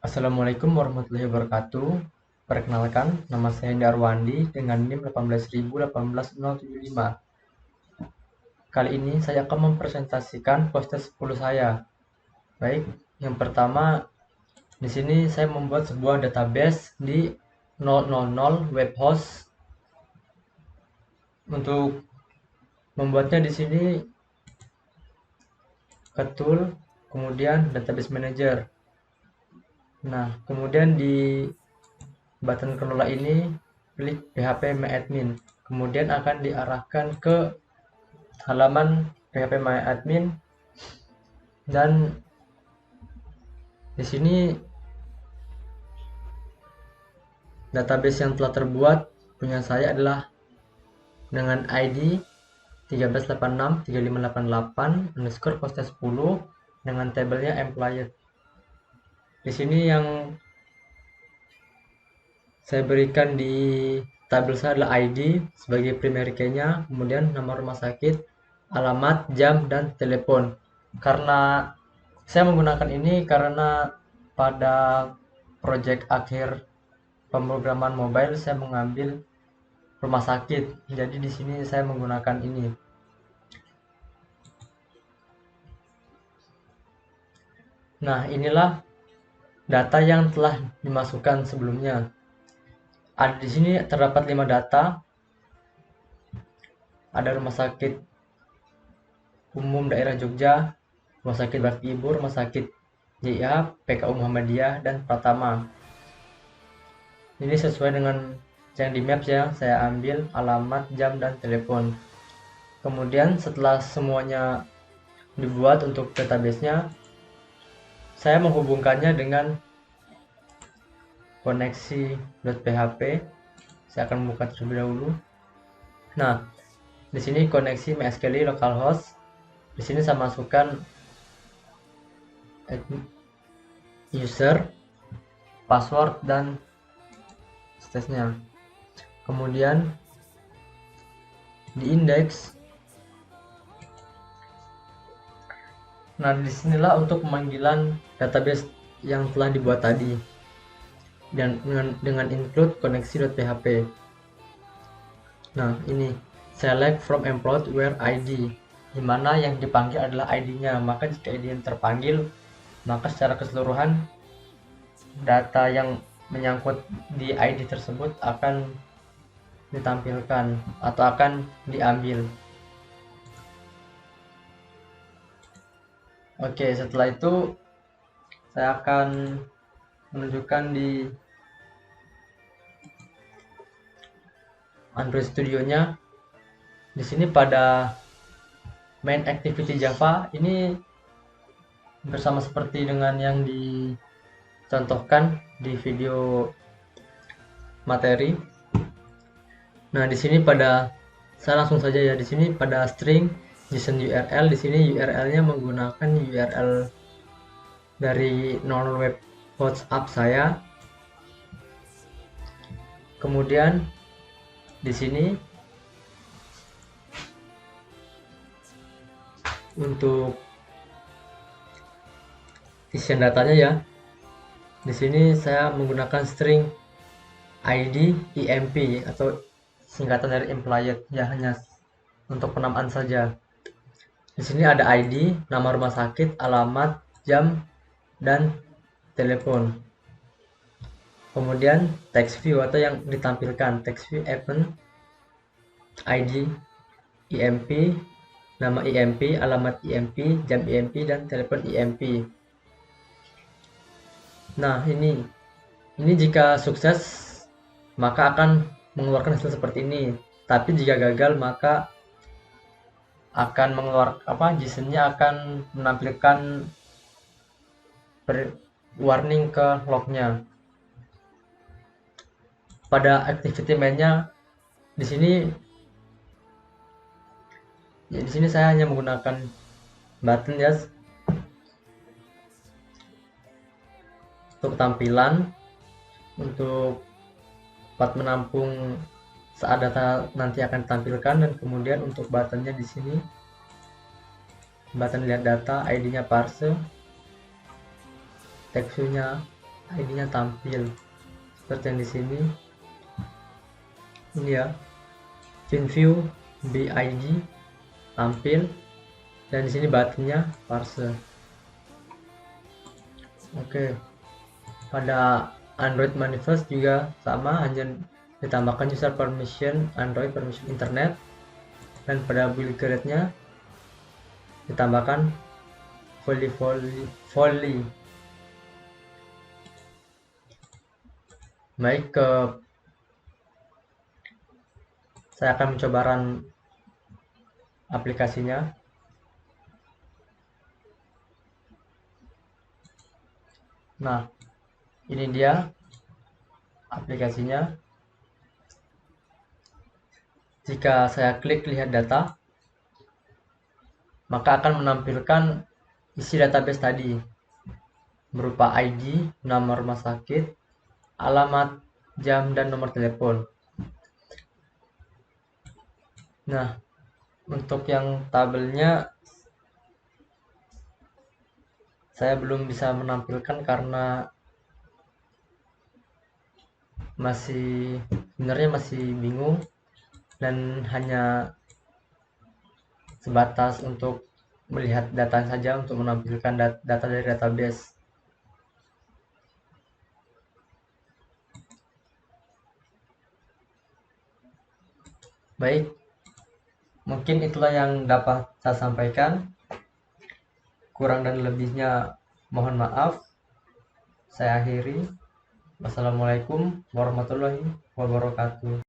Assalamualaikum warahmatullahi wabarakatuh. Perkenalkan, nama saya Hendy Arwandi dengan NIM 1818075. Kali ini saya akan mempresentasikan poster 10 saya. Baik, yang pertama di sini saya membuat sebuah database di 000 web host. Untuk membuatnya di sini ke tool, kemudian database manager. Nah, kemudian di button kelola ini klik PHP My Admin, kemudian akan diarahkan ke halaman PHP My Admin, dan di sini database yang telah terbuat punya saya adalah dengan ID 13863588_poster10 dengan tabelnya employed. Di sini yang saya berikan di tabel saya adalah ID sebagai primary key-nya, kemudian nomor rumah sakit, alamat, jam, dan telepon. Karena saya menggunakan ini karena pada project akhir pemrograman mobile saya mengambil rumah sakit. Jadi di sini saya menggunakan ini. Nah, inilah data yang telah dimasukkan sebelumnya. Ada di sini terdapat 5 data. Ada rumah sakit umum daerah Jogja, rumah sakit Bakti Ibu, rumah sakit JIH, PKU Muhammadiyah, dan Pratama. Ini sesuai dengan yang di maps ya, saya ambil alamat, jam, dan telepon. Kemudian setelah semuanya dibuat untuk database-nya, saya menghubungkannya dengan koneksi.php. Saya akan membuka terlebih dahulu. Nah, di sini koneksi MySQL localhost. Di sini saya masukkan user, password, dan seterusnya. Kemudian di indeks. Nah, disinilah untuk pemanggilan database yang telah dibuat tadi, dan dengan include koneksi.php. Nah, ini select from employed where ID, di mana yang dipanggil adalah ID-nya. Maka jika ID yang terpanggil, maka secara keseluruhan data yang menyangkut di ID tersebut akan ditampilkan atau akan diambil. Oke, setelah itu saya akan menunjukkan di Android Studio-nya. Di sini pada main activity Java ini bersama seperti dengan yang dicontohkan di video materi. Nah, di sini saya langsung saja ya. Di sini pada string JSON URL, di sini URL-nya menggunakan URL dari normal web WhatsApp saya. Kemudian di sini untuk isian datanya ya. Di sini saya menggunakan string ID EMP atau singkatan dari employed ya, hanya untuk penamaan saja. Di sini ada ID, nama rumah sakit, alamat, jam, dan telepon. Kemudian text view atau yang ditampilkan, text view event, ID EMP, nama EMP, alamat EMP, jam EMP, dan telepon EMP. Nah, ini jika sukses maka akan mengeluarkan hasil seperti ini. Tapi jika gagal maka akan mengeluarkan JSON-nya akan menampilkan warning ke lognya. Pada activity main-nya di sini saya hanya menggunakan button ya untuk tampilan, untuk tempat menampung saat data nanti akan ditampilkan, dan kemudian untuk buttonnya di sini button lihat data, ID-nya parse, text view-nya ID-nya tampil seperti yang di sini. Ini ya, VinView BID tampil, dan di sini buttonnya parse. Oke, pada Android Manifest juga sama, hanya ditambahkan user permission Android, permission internet, dan pada build grade-nya ditambahkan volley. Baik, saya akan mencoba run aplikasinya. Nah, ini dia aplikasinya. Jika saya klik lihat data, maka akan menampilkan isi database tadi berupa ID, nama rumah sakit, alamat, jam, dan nomor telepon. Nah, untuk yang tabelnya saya belum bisa menampilkan karena sebenarnya masih bingung, dan hanya sebatas untuk melihat data saja untuk menampilkan data dari database. Baik, mungkin itulah yang dapat saya sampaikan. Kurang dan lebihnya mohon maaf. Saya akhiri. Wassalamualaikum warahmatullahi wabarakatuh.